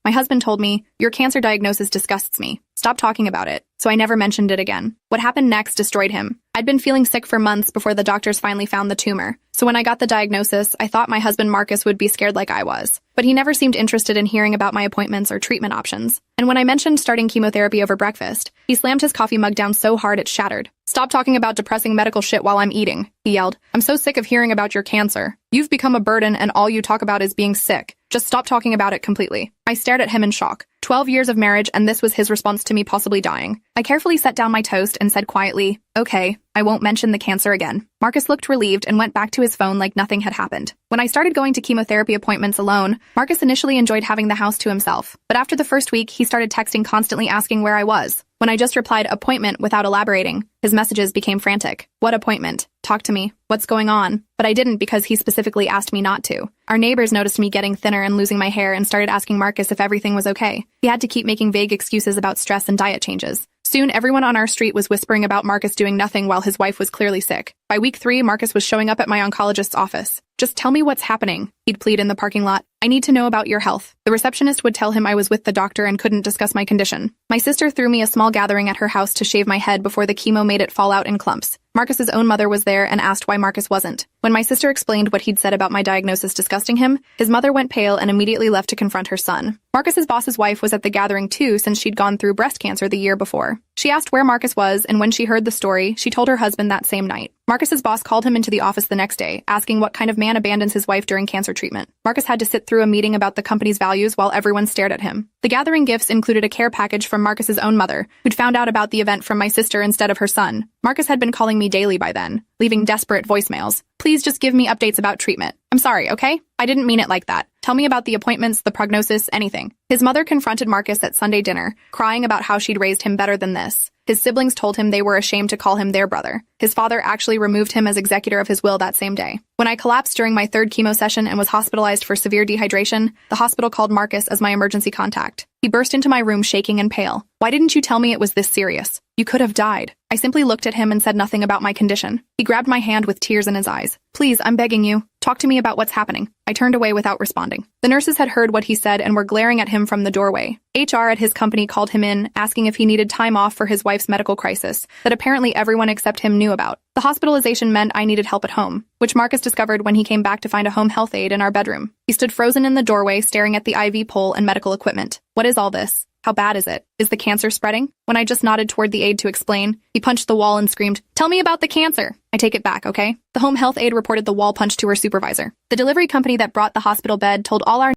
My husband told me, "Your cancer diagnosis disgusts me. Stop talking about it." So I never mentioned it again. What happened next destroyed him. I'd been feeling sick for months before the doctors finally found the tumor. So when I got the diagnosis, I thought my husband Marcus would be scared like I was. But he never seemed interested in hearing about my appointments or treatment options. And when I mentioned starting chemotherapy over breakfast, he slammed his coffee mug down so hard it shattered. "Stop talking about depressing medical shit while I'm eating," he yelled. "I'm so sick of hearing about your cancer. You've become a burden and all you talk about is being sick. Just stop talking about it completely." I stared at him in shock. 12 years of marriage, and this was his response to me possibly dying. I carefully set down my toast and said quietly, "Okay, I won't mention the cancer again." Marcus looked relieved and went back to his phone like nothing had happened. When I started going to chemotherapy appointments alone, Marcus initially enjoyed having the house to himself. But after the first week, he started texting constantly asking where I was. When I just replied appointment without elaborating, his messages became frantic. "What appointment? Talk to me. What's going on?" But I didn't because he specifically asked me not to. Our neighbors noticed me getting thinner and losing my hair and started asking Marcus if everything was okay. He had to keep making vague excuses about stress and diet changes. Soon, everyone on our street was whispering about Marcus doing nothing while his wife was clearly sick. By week 3, Marcus was showing up at my oncologist's office. "Just tell me what's happening," he'd plead in the parking lot. "I need to know about your health." The receptionist would tell him I was with the doctor and couldn't discuss my condition. My sister threw me a small gathering at her house to shave my head before the chemo made it fall out in clumps. Marcus's own mother was there and asked why Marcus wasn't. When my sister explained what he'd said about my diagnosis disgusting him, his mother went pale and immediately left to confront her son. Marcus's boss's wife was at the gathering too since she'd gone through breast cancer the year before. She asked where Marcus was, and when she heard the story, she told her husband that same night. Marcus's boss called him into the office the next day, asking what kind of man abandons his wife during cancer treatment. Marcus had to sit through a meeting about the company's values while everyone stared at him. The gathering gifts included a care package from Marcus's own mother, who'd found out about the event from my sister instead of her son. Marcus had been calling me daily by then, leaving desperate voicemails. "Please just give me updates about treatment. I'm sorry, okay? I didn't mean it like that. Tell me about the appointments, the prognosis, anything." His mother confronted Marcus at Sunday dinner, crying about how she'd raised him better than this. His siblings told him they were ashamed to call him their brother. His father actually removed him as executor of his will that same day. When I collapsed during my 3rd chemo session and was hospitalized for severe dehydration, the hospital called Marcus as my emergency contact. He burst into my room shaking and pale. "Why didn't you tell me it was this serious? You could have died." I simply looked at him and said nothing about my condition. He grabbed my hand with tears in his eyes. "Please, I'm begging you. Talk to me about what's happening." I turned away without responding. The nurses had heard what he said and were glaring at him from the doorway. HR at his company called him in, asking if he needed time off for his wife's medical crisis that apparently everyone except him knew about. The hospitalization meant I needed help at home, which Marcus discovered when he came back to find a home health aide in our bedroom. He stood frozen in the doorway staring at the IV pole and medical equipment. "What is all this? How bad is it? Is the cancer spreading?" When I just nodded toward the aide to explain, he punched the wall and screamed, "Tell me about the cancer." I take it back, okay? The home health aide reported the wall punch to her supervisor. The delivery company that brought the hospital bed told all our